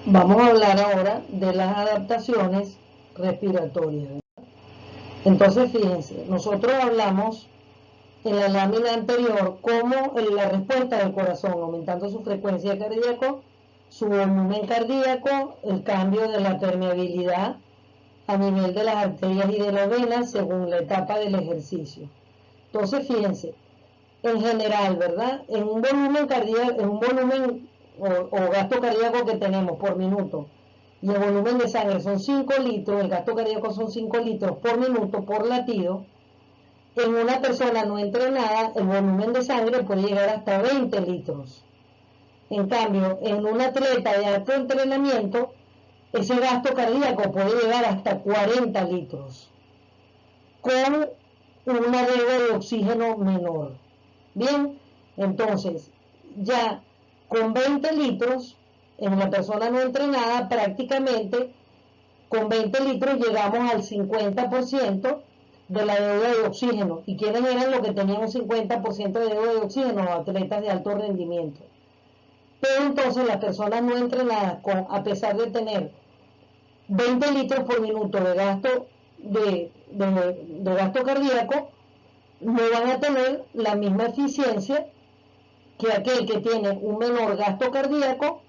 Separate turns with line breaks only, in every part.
Vamos a hablar ahora de las adaptaciones respiratorias. Entonces, fíjense, nosotros hablamos en la lámina anterior cómo la respuesta del corazón, aumentando su frecuencia cardíaca, su volumen cardíaco, el cambio de la permeabilidad a nivel de las arterias y de las venas según la etapa del ejercicio. Entonces, fíjense, en general, ¿verdad? En un volumen cardíaco, en un volumen o gasto cardíaco que tenemos por minuto, y el volumen de sangre son 5 litros, el gasto cardíaco son 5 litros por minuto por latido, en una persona no entrenada el volumen de sangre puede llegar hasta 20 litros. En cambio, en un atleta de alto entrenamiento, ese gasto cardíaco puede llegar hasta 40 litros, con una deuda de oxígeno menor. Bien, entonces, ya con 20 litros, en una persona no entrenada, prácticamente con 20 litros llegamos al 50% de la deuda de oxígeno. ¿Y quiénes eran los que tenían un 50% de deuda de oxígeno? Atletas de alto rendimiento. Pero entonces las personas no entrenadas, a pesar de tener 20 litros por minuto de gasto, de gasto cardíaco, no van a tener la misma eficiencia que aquel que tiene un menor gasto cardíaco,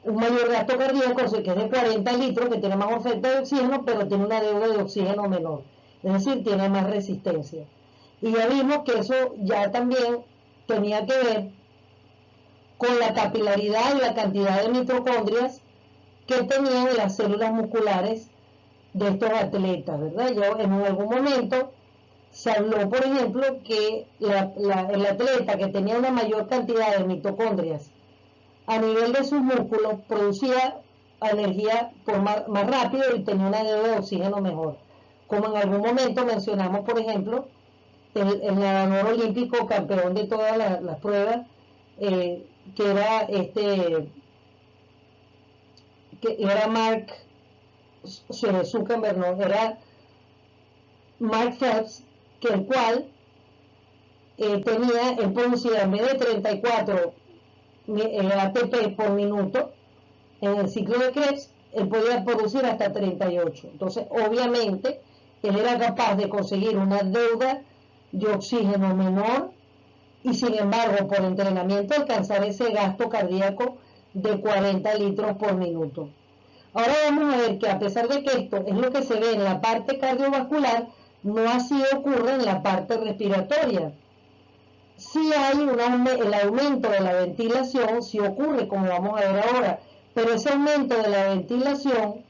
un mayor gasto cardíaco, o sea, que es de 40 litros, que tiene más oferta de oxígeno, pero tiene una deuda de oxígeno menor, es decir, tiene más resistencia. Y ya vimos que eso ya también tenía que ver con la capilaridad y la cantidad de mitocondrias que tenían las células musculares de estos atletas, ¿verdad? Yo en algún momento se habló, por ejemplo, que el atleta que tenía una mayor cantidad de mitocondrias a nivel de sus músculos producía energía más rápido y tenía una deuda de oxígeno mejor. Como en algún momento mencionamos, por ejemplo, el nadador olímpico campeón de todas las pruebas, que era Mark Zuckerberg, no, era Mark Phelps, que el cual él producía en vez de 34 ATP por minuto en el ciclo de Krebs, él podía producir hasta 38. Entonces, obviamente, él era capaz de conseguir una deuda de oxígeno menor y, sin embargo, por entrenamiento alcanzar ese gasto cardíaco de 40 litros por minuto. Ahora vamos a ver que, a pesar de que esto es lo que se ve en la parte cardiovascular, no así ocurre en la parte respiratoria. Sí hay el aumento de la ventilación, sí ocurre, como vamos a ver ahora, pero ese aumento de la ventilación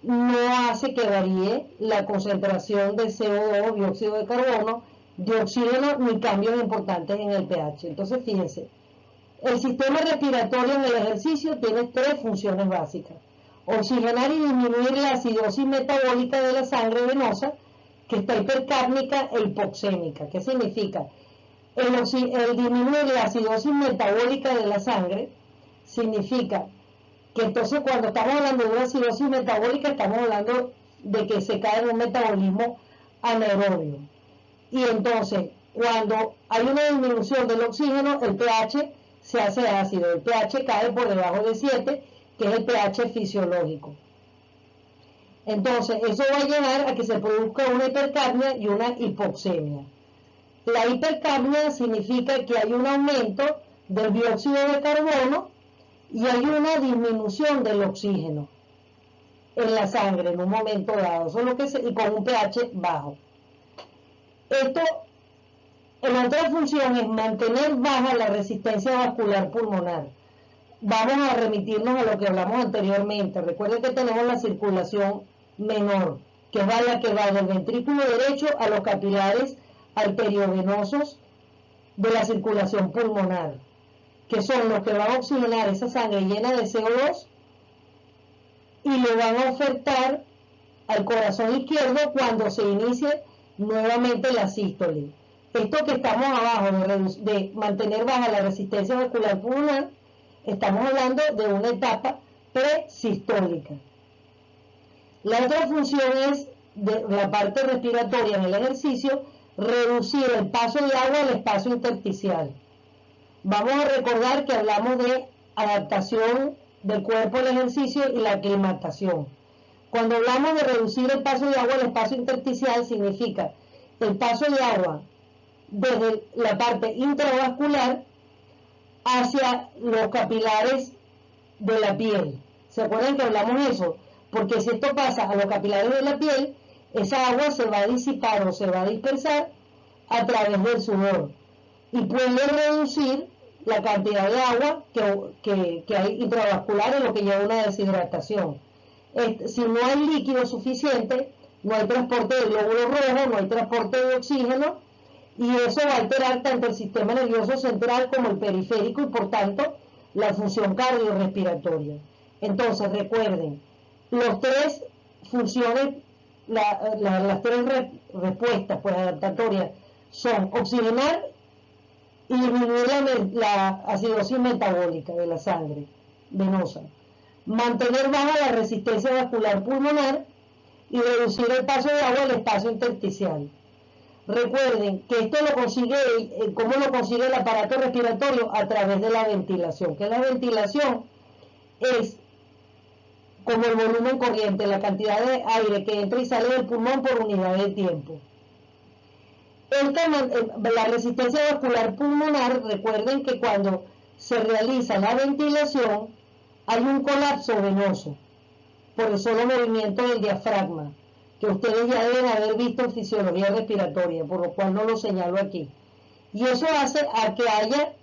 no hace que varíe la concentración de CO2, dióxido de carbono, de oxígeno, ni cambios importantes en el pH. Entonces, fíjense, el sistema respiratorio en el ejercicio tiene 3 funciones básicas: oxigenar y disminuir la acidosis metabólica de la sangre venosa, que está hipercárnica e hipoxémica. ¿Qué significa? El disminuir la acidosis metabólica de la sangre significa que entonces, cuando estamos hablando de una acidosis metabólica, estamos hablando de que se cae en un metabolismo anaerobio. Y entonces, cuando hay una disminución del oxígeno, el pH se hace ácido, el pH cae por debajo de 7, que es el pH fisiológico. Entonces, eso va a llevar a que se produzca una hipercapnia y una hipoxemia. La hipercapnia significa que hay un aumento del dióxido de carbono y hay una disminución del oxígeno en la sangre en un momento dado, solo que y con un pH bajo. Esto, la otra función es mantener baja la resistencia vascular pulmonar. Vamos a remitirnos a lo que hablamos anteriormente. Recuerden que tenemos la circulación menor, que es la que va del ventrículo derecho a los capilares arteriovenosos de la circulación pulmonar, que son los que van a oxigenar esa sangre llena de CO2 y le van a ofertar al corazón izquierdo cuando se inicie nuevamente la sístole. Esto que estamos abajo de mantener baja la resistencia vascular pulmonar, estamos hablando de una etapa presistólica. La otra función es, de la parte respiratoria en el ejercicio, reducir el paso de agua al espacio intersticial. Vamos a recordar que hablamos de adaptación del cuerpo al ejercicio y la aclimatación. Cuando hablamos de reducir el paso de agua al espacio intersticial, significa el paso de agua desde la parte intravascular hacia los capilares de la piel. ¿Se acuerdan que hablamos de eso? Porque si esto pasa a los capilares de la piel, esa agua se va a disipar o se va a dispersar a través del sudor y puede reducir la cantidad de agua que hay intravascular, en lo que lleva a una deshidratación. Si no hay líquido suficiente, no hay transporte de glóbulos rojos, no hay transporte de oxígeno, y eso va a alterar tanto el sistema nervioso central como el periférico y por tanto la función cardiorrespiratoria. Entonces recuerden, las tres funciones, las tres respuestas pues, adaptatorias son oxigenar y disminuir la acidosis metabólica de la sangre venosa, mantener baja la resistencia vascular pulmonar y reducir el paso de agua al espacio intersticial. Recuerden que esto lo consigue, ¿cómo lo consigue el aparato respiratorio? A través de la ventilación, que la ventilación es como el volumen corriente, la cantidad de aire que entra y sale del pulmón por unidad de tiempo. La resistencia vascular pulmonar, recuerden que cuando se realiza la ventilación hay un colapso venoso por el solo movimiento del diafragma, que ustedes ya deben haber visto en fisiología respiratoria, por lo cual no lo señalo aquí. Y eso hace a que haya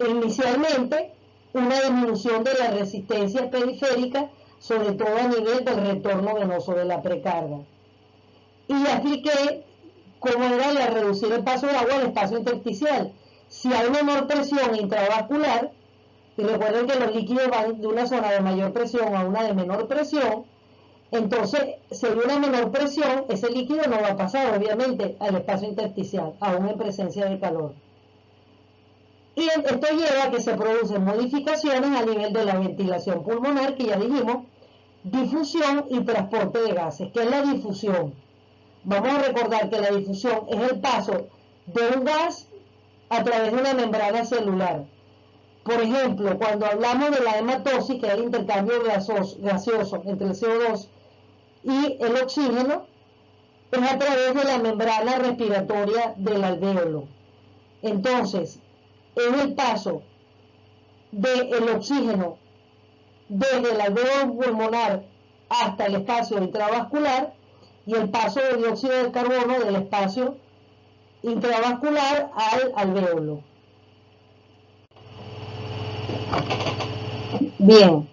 inicialmente una disminución de la resistencia periférica, sobre todo a nivel del retorno venoso de la precarga. Y expliqué cómo era la reducir el paso de agua al espacio intersticial. Si hay menor presión intravascular, y recuerden que los líquidos van de una zona de mayor presión a una de menor presión, entonces, si hay una menor presión, ese líquido no va a pasar, obviamente, al espacio intersticial, aún en presencia de calor. Y esto lleva a que se producen modificaciones a nivel de la ventilación pulmonar, que ya dijimos, difusión y transporte de gases. ¿Qué es la difusión? Vamos a recordar que la difusión es el paso de un gas a través de una membrana celular. Por ejemplo, cuando hablamos de la hematosis, que es el intercambio gaseoso entre el CO2 y el oxígeno, es a través de la membrana respiratoria del alvéolo. Entonces, es el paso del oxígeno desde el alvéolo pulmonar hasta el espacio intravascular y el paso del dióxido de carbono del espacio intravascular al alvéolo. Bien,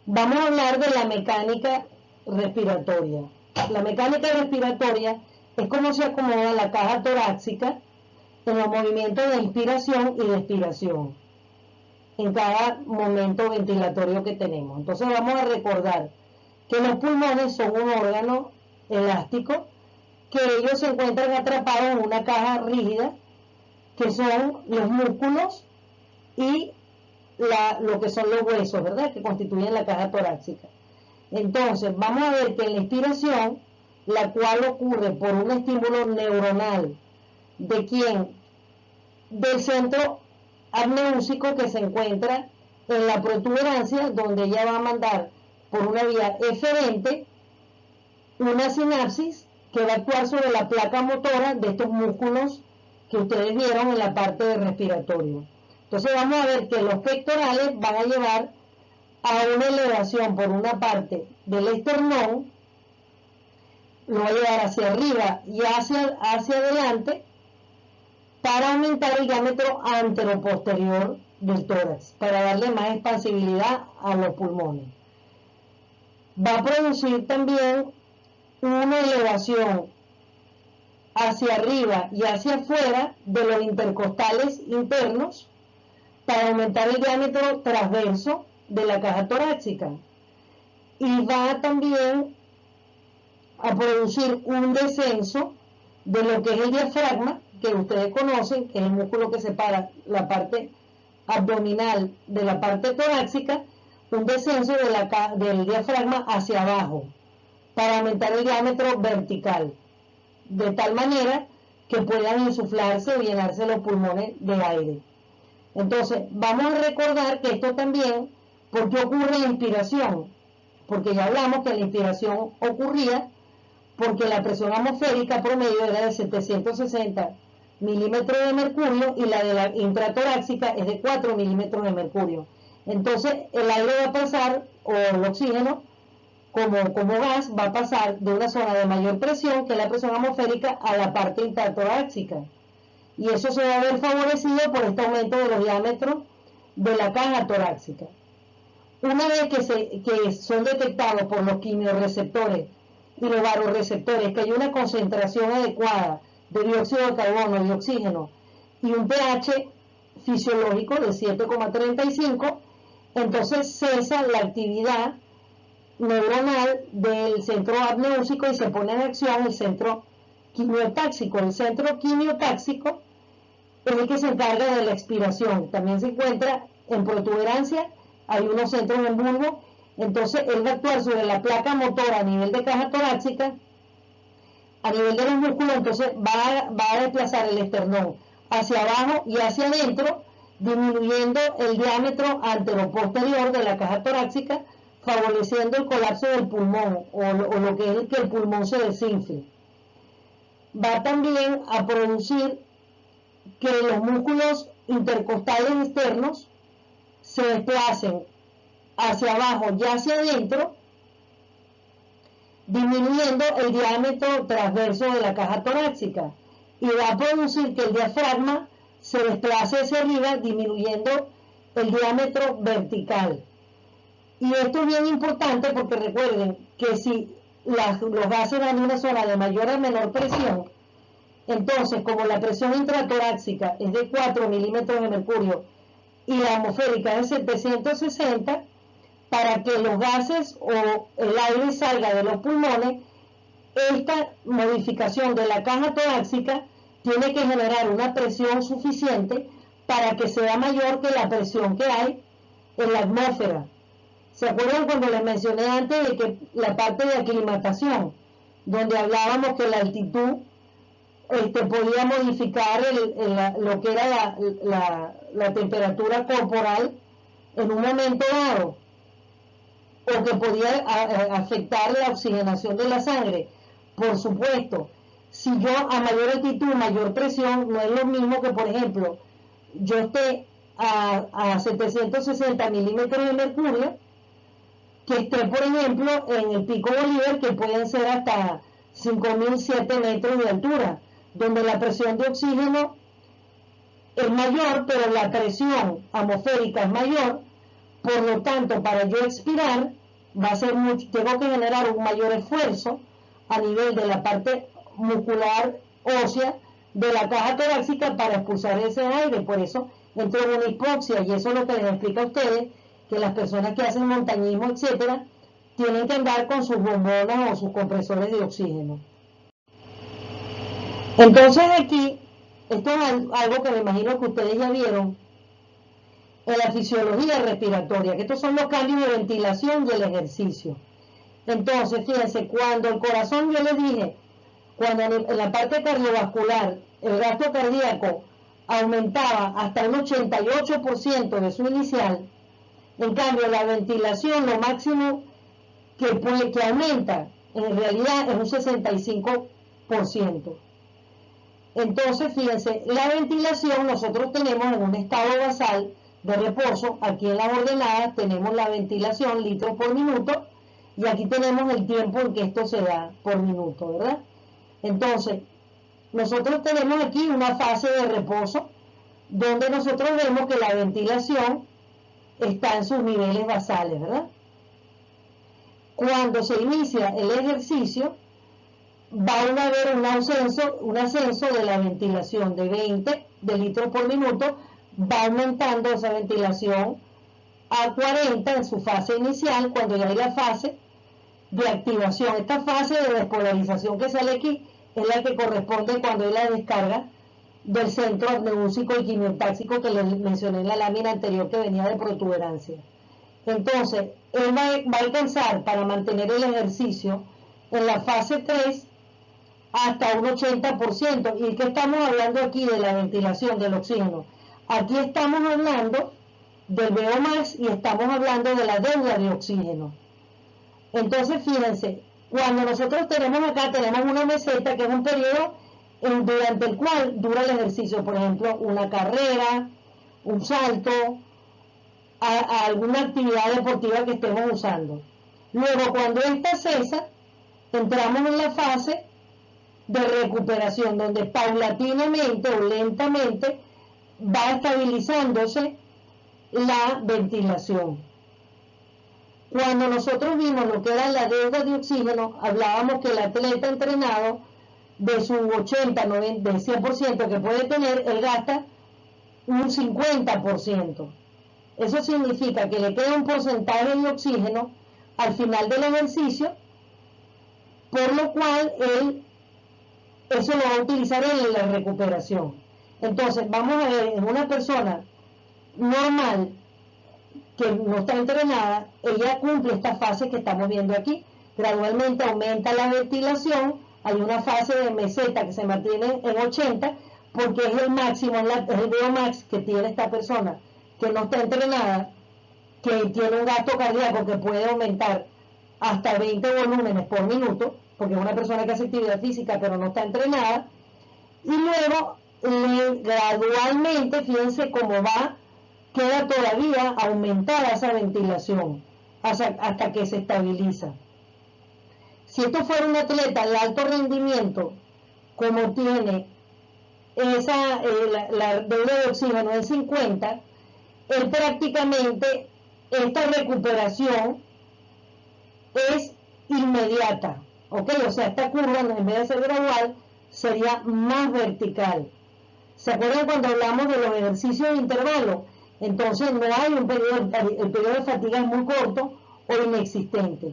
vamos a hablar de la mecánica respiratoria. La mecánica respiratoria es cómo se acomoda la caja torácica en los movimientos de inspiración y de expiración en cada momento ventilatorio que tenemos. Entonces vamos a recordar que los pulmones son un órgano elástico, que ellos se encuentran atrapados en una caja rígida, que son los músculos y lo que son los huesos, ¿verdad?, que constituyen la caja torácica. Entonces, vamos a ver que en la inspiración, la cual ocurre por un estímulo neuronal, ¿de quién? Del centro apneúsico, que se encuentra en la protuberancia, donde ella va a mandar por una vía eferente una sinapsis que va a actuar sobre la placa motora de estos músculos que ustedes vieron en la parte de respiratorio. Entonces vamos a ver que los pectorales van a llevar a una elevación por una parte del esternón, lo va a llevar hacia arriba y hacia adelante para aumentar el diámetro anteroposterior del tórax, para darle más expansibilidad a los pulmones. Va a producir también una elevación hacia arriba y hacia afuera de los intercostales internos para aumentar el diámetro transverso de la caja torácica, y va también a producir un descenso de lo que es el diafragma, que ustedes conocen, que es el músculo que separa la parte abdominal de la parte torácica, un descenso del diafragma hacia abajo para aumentar el diámetro vertical, de tal manera que puedan insuflarse o llenarse los pulmones de aire. Entonces, vamos a recordar que esto también ¿Por qué ocurre la inspiración? Porque ya hablamos que la inspiración ocurría porque la presión atmosférica promedio era de 760 milímetros de mercurio y la de la intratorácica es de 4 milímetros de mercurio. Entonces el aire va a pasar, o el oxígeno, como gas, va a pasar de una zona de mayor presión, que es la presión atmosférica, a la parte intratorácica. Y eso se va a ver favorecido por este aumento de los diámetros de la caja torácica. Una vez que son detectados por los quimiorreceptores y los varoreceptores que hay una concentración adecuada de dióxido de carbono y oxígeno y un pH fisiológico de 7,35, entonces cesa la actividad neuronal del centro apneúsico y se pone en acción el centro quimiotáxico. El centro quimiotáxico es el que se encarga de la expiración. También se encuentra en protuberancia, hay unos centros en bulbo. Entonces él va a actuar sobre la placa motora a nivel de caja torácica, a nivel de los músculos. Entonces va a desplazar el esternón hacia abajo y hacia adentro, disminuyendo el diámetro anteroposterior de la caja torácica, favoreciendo el colapso del pulmón o lo que es que el pulmón se desinfle. Va también a producir que los músculos intercostales externos se desplacen hacia abajo y hacia adentro, disminuyendo el diámetro transverso de la caja torácica, y va a producir que el diafragma se desplace hacia arriba, disminuyendo el diámetro vertical. Y esto es bien importante porque recuerden que si los gases van en una zona de mayor a menor presión, entonces como la presión intratorácica es de 4 milímetros de mercurio y la atmosférica es de 760, para que los gases o el aire salga de los pulmones, esta modificación de la caja torácica tiene que generar una presión suficiente para que sea mayor que la presión que hay en la atmósfera. ¿Se acuerdan cuando les mencioné antes de que la parte de aclimatación, donde hablábamos que la altitud podía modificar lo que era la temperatura corporal en un momento dado, o que podía afectar la oxigenación de la sangre? Por supuesto, si yo a mayor altitud, mayor presión, no es lo mismo que, por ejemplo, yo esté a 760 milímetros de mercurio, que esté, por ejemplo, en el Pico Bolívar, que pueden ser hasta 5.007 metros de altura, donde la presión de oxígeno es mayor, pero la presión atmosférica es mayor. Por lo tanto, para yo expirar, tengo que generar un mayor esfuerzo a nivel de la parte muscular ósea de la caja torácica para expulsar ese aire. Por eso entro en una hipoxia, y eso es lo que les explica a ustedes, que las personas que hacen montañismo, etcétera, tienen que andar con sus bombonas o sus compresores de oxígeno. Entonces aquí, esto es algo que me imagino que ustedes ya vieron en la fisiología respiratoria, que estos son los cambios de ventilación y el ejercicio. Entonces, fíjense, cuando el corazón, yo les dije, cuando en la parte cardiovascular el gasto cardíaco aumentaba hasta un 88% de su inicial, en cambio la ventilación, lo máximo que aumenta, en realidad es un 65%. Entonces, fíjense, la ventilación nosotros tenemos en un estado basal de reposo. Aquí en las ordenadas tenemos la ventilación litros por minuto, y aquí tenemos el tiempo en que esto se da por minuto, ¿verdad? Entonces, nosotros tenemos aquí una fase de reposo donde nosotros vemos que la ventilación está en sus niveles basales, ¿verdad? Cuando se inicia el ejercicio, va a haber un ascenso de la ventilación de 20 de litros por minuto, va aumentando esa ventilación a 40 en su fase inicial, cuando ya hay la fase de activación. Esta fase de despolarización que sale aquí es la que corresponde cuando hay la descarga del centro apneúsico y quimiotáxico que les mencioné en la lámina anterior, que venía de protuberancia. Entonces, él va a alcanzar, para mantener el ejercicio en la fase 3, hasta un 80%. ¿Y qué estamos hablando aquí de la ventilación del oxígeno? Aquí estamos hablando del VO max y estamos hablando de la deuda de oxígeno. Entonces, fíjense, cuando nosotros tenemos acá, tenemos una meseta que es un periodo durante el cual dura el ejercicio, por ejemplo, una carrera, un salto, a alguna actividad deportiva que estemos usando. Luego, cuando esta cesa, entramos en la fase de recuperación, donde paulatinamente o lentamente va estabilizándose la ventilación. Cuando nosotros vimos lo que era la deuda de oxígeno, hablábamos que el atleta entrenado, de su 80, 90, del 100% que puede tener, él gasta un 50%. Eso significa que le queda un porcentaje de oxígeno al final del ejercicio, por lo cual él eso lo va a utilizar en la recuperación. Entonces, vamos a ver, en una persona normal que no está entrenada, ella cumple esta fase que estamos viendo aquí. Gradualmente aumenta la ventilación, hay una fase de meseta que se mantiene en 80, porque es el máximo, es el VO max que tiene esta persona que no está entrenada, que tiene un gasto cardíaco que puede aumentar hasta 20 volúmenes por minuto, porque es una persona que hace actividad física pero no está entrenada, y luego gradualmente, fíjense cómo va, queda todavía aumentada esa ventilación hasta que se estabiliza. Si esto fuera un atleta de alto rendimiento, como tiene la deuda de oxígeno en 50, él prácticamente, esta recuperación es inmediata, ¿ok? O sea, esta curva en vez de ser gradual sería más vertical. ¿Se acuerdan cuando hablamos de los ejercicios de intervalo? Entonces no hay un periodo, el periodo de fatiga es muy corto o inexistente.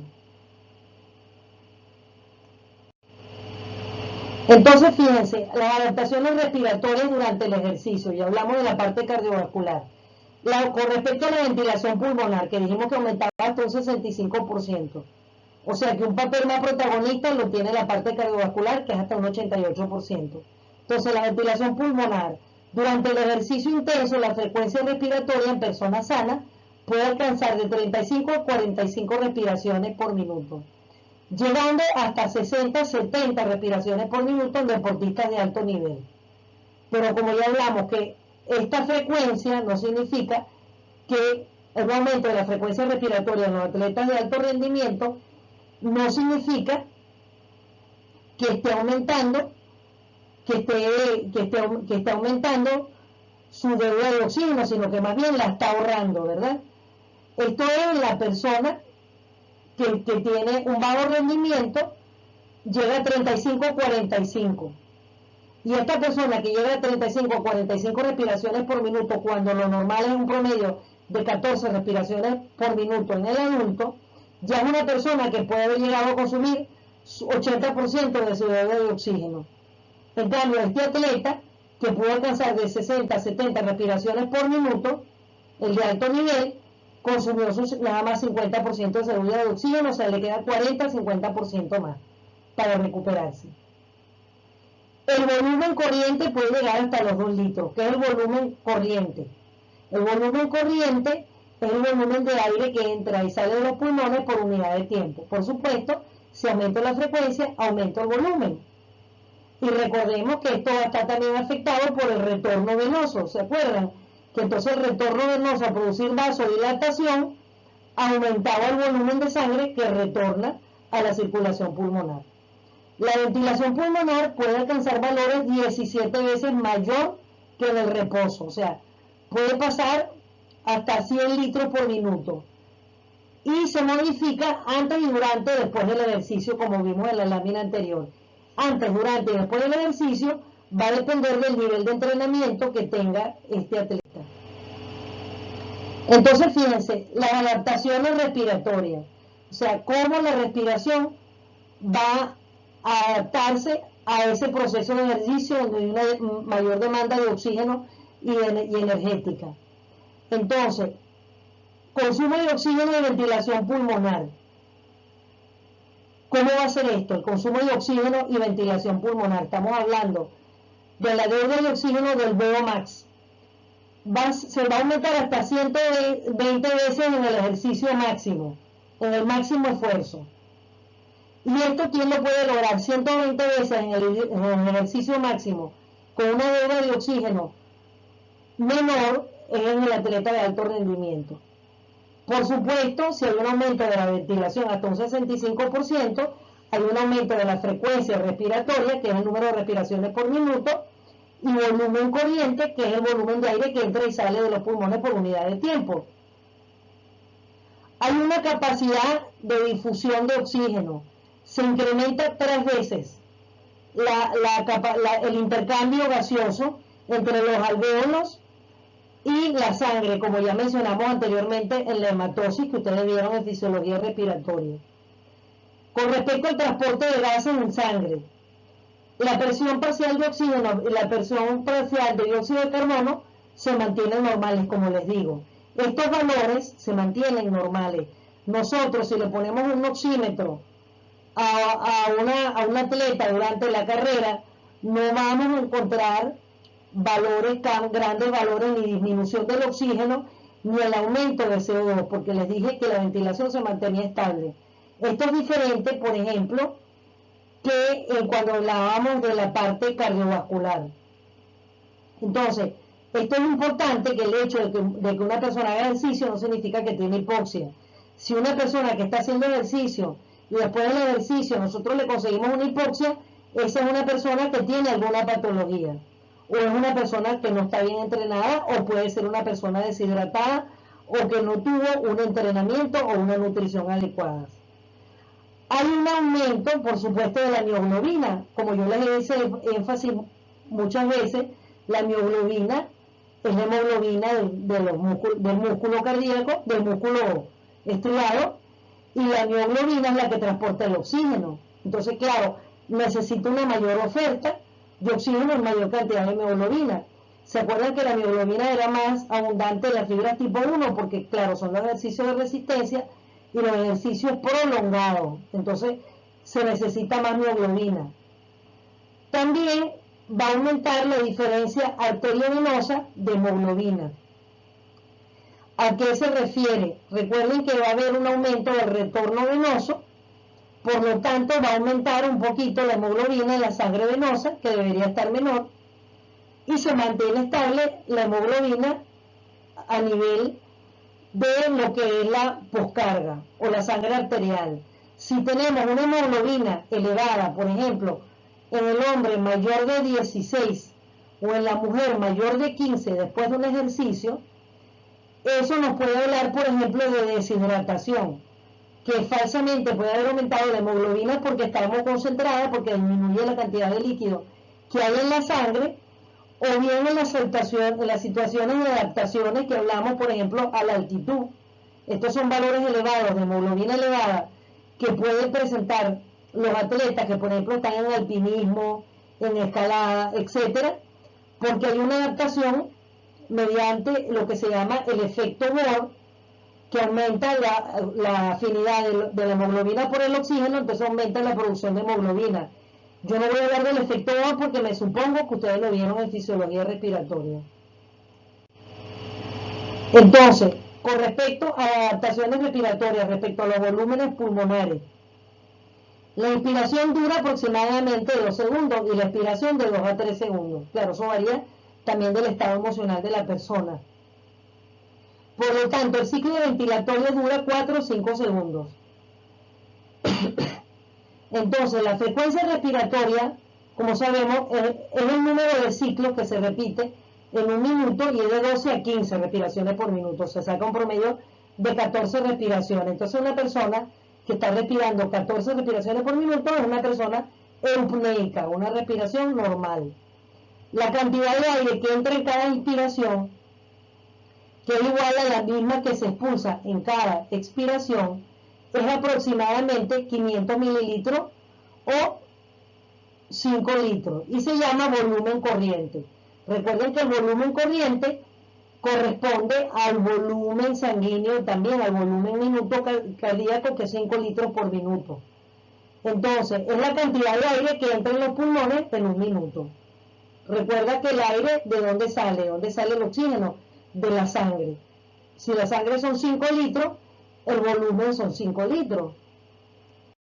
Entonces, fíjense, las adaptaciones respiratorias durante el ejercicio, y hablamos de la parte cardiovascular. Con respecto a la ventilación pulmonar, que dijimos que aumentaba hasta un 65%. O sea que un papel más protagonista lo tiene la parte cardiovascular, que es hasta un 88%. Entonces, la ventilación pulmonar, durante el ejercicio intenso, la frecuencia respiratoria en personas sanas puede alcanzar de 35 a 45 respiraciones por minuto, llegando hasta 60, 70 respiraciones por minuto en deportistas de alto nivel. Pero como ya hablamos que esta frecuencia no significa que el aumento de la frecuencia respiratoria en los atletas de alto rendimiento no significa que esté aumentando, que esté aumentando su deuda de oxígeno, sino que más bien la está ahorrando, ¿verdad? Esto es la persona que tiene un bajo rendimiento, llega a 35 o 45. Y esta persona que llega a 35 o 45 respiraciones por minuto, cuando lo normal es un promedio de 14 respiraciones por minuto en el adulto, ya es una persona que puede haber llegado a consumir 80% de su deuda de oxígeno. En cambio, este atleta que pudo alcanzar de 60 a 70 respiraciones por minuto, el de alto nivel, consumió nada más 50% de su deuda de oxígeno, o sea, le queda 40-50% más para recuperarse. El volumen corriente puede llegar hasta los 2 litros, que es el volumen corriente. El volumen corriente es el volumen de aire que entra y sale de los pulmones por unidad de tiempo. Por supuesto, si aumenta la frecuencia, aumenta el volumen. Y recordemos que esto está también afectado por el retorno venoso, ¿se acuerdan? Que entonces el retorno venoso a producir vasodilatación aumentaba el volumen de sangre que retorna a la circulación pulmonar. La ventilación pulmonar puede alcanzar valores 17 veces mayor que en el reposo, o sea, puede pasar hasta 100 litros por minuto. Y se modifica antes y durante y después del ejercicio, como vimos en la lámina anterior. Antes, durante y después del ejercicio va a depender del nivel de entrenamiento que tenga este atleta. Entonces, fíjense, las adaptaciones respiratorias, o sea, cómo la respiración va a adaptarse a ese proceso de ejercicio donde hay una mayor demanda de oxígeno y energética. Entonces, consumo de oxígeno y ventilación pulmonar. ¿Cómo va a ser esto? El consumo de oxígeno y ventilación pulmonar. Estamos hablando de la deuda de oxígeno del VO max. se va a aumentar hasta 120 veces en el ejercicio máximo, en el máximo esfuerzo. Y esto, ¿quién lo puede lograr? 120 veces en el ejercicio máximo, con una deuda de oxígeno menor, en el atleta de alto rendimiento. Por supuesto, si hay un aumento de la ventilación hasta un 65%, hay un aumento de la frecuencia respiratoria, que es el número de respiraciones por minuto, y volumen corriente, que es el volumen de aire que entra y sale de los pulmones por unidad de tiempo. Hay una capacidad de difusión de oxígeno. Se incrementa 3 veces el intercambio gaseoso entre los alvéolos y la sangre, como ya mencionamos anteriormente en la hematosis que ustedes vieron en fisiología respiratoria. Con respecto al transporte de gases en sangre, la presión parcial de oxígeno y la presión parcial de dióxido de carbono se mantienen normales, como les digo. Estos valores se mantienen normales. Nosotros, si le ponemos un oxímetro a un atleta durante la carrera, no vamos a encontrar grandes valores ni disminución del oxígeno ni el aumento de CO2, porque les dije que la ventilación se mantenía estable. Esto es diferente, por ejemplo, que cuando hablábamos de la parte cardiovascular. Entonces, esto es importante, que el hecho de que una persona haga ejercicio no significa que tiene hipoxia. Si una persona que está haciendo ejercicio y después del ejercicio nosotros le conseguimos una hipoxia, esa es una persona que tiene alguna patología, o es una persona que no está bien entrenada, o puede ser una persona deshidratada, o que no tuvo un entrenamiento o una nutrición adecuada. Hay un aumento, por supuesto, de la mioglobina. Como yo les hice énfasis muchas veces, la mioglobina es la hemoglobina del músculo cardíaco, del músculo estriado, y la mioglobina es la que transporta el oxígeno. Entonces, claro, necesita una mayor oferta de oxígeno en mayor cantidad de mioglobina. ¿Se acuerdan que la mioglobina era más abundante en las fibras tipo 1? Porque, claro, son los ejercicios de resistencia y los ejercicios prolongados. Entonces, se necesita más mioglobina. También va a aumentar la diferencia arteriovenosa de hemoglobina. ¿A qué se refiere? Recuerden que va a haber un aumento del retorno venoso, por lo tanto va a aumentar un poquito la hemoglobina en la sangre venosa, que debería estar menor, y se mantiene estable la hemoglobina a nivel de lo que es la poscarga o la sangre arterial. Si tenemos una hemoglobina elevada, por ejemplo, en el hombre mayor de 16 o en la mujer mayor de 15 después de un ejercicio, eso nos puede hablar, por ejemplo, de deshidratación, que falsamente puede haber aumentado la hemoglobina porque está muy concentrada, porque disminuye la cantidad de líquido que hay en la sangre, o bien en las situaciones de adaptaciones que hablamos, por ejemplo, a la altitud. Estos son valores elevados de hemoglobina elevada que pueden presentar los atletas que, por ejemplo, están en alpinismo, en escalada, etcétera, porque hay una adaptación mediante lo que se llama el efecto Bohr, que aumenta la afinidad de la hemoglobina por el oxígeno, entonces aumenta la producción de hemoglobina. Yo no voy a hablar del efecto Bohr porque me supongo que ustedes lo vieron en fisiología respiratoria. Entonces, con respecto a adaptaciones respiratorias, respecto a los volúmenes pulmonares, la inspiración dura aproximadamente 2 segundos y la expiración de 2 a 3 segundos. Claro, eso varía también del estado emocional de la persona. Por lo tanto, el ciclo ventilatorio dura 4 o 5 segundos. Entonces, la frecuencia respiratoria, como sabemos, es el número de ciclos que se repite en un minuto y es de 12 a 15 respiraciones por minuto. Se saca un promedio de 14 respiraciones. Entonces, una persona que está respirando 14 respiraciones por minuto es una persona eupneica, una respiración normal. La cantidad de aire que entra en cada inspiración, que es igual a la misma que se expulsa en cada expiración, es aproximadamente 500 mililitros o 5 litros y se llama volumen corriente. Recuerden que el volumen corriente corresponde al volumen sanguíneo, también al volumen minuto cardíaco, que es 5 litros por minuto. Entonces, es la cantidad de aire que entra en los pulmones en un minuto. Recuerda que el aire, ¿de dónde sale? ¿De dónde sale el oxígeno? de la sangre. Si la sangre son 5 litros, el volumen son 5 litros.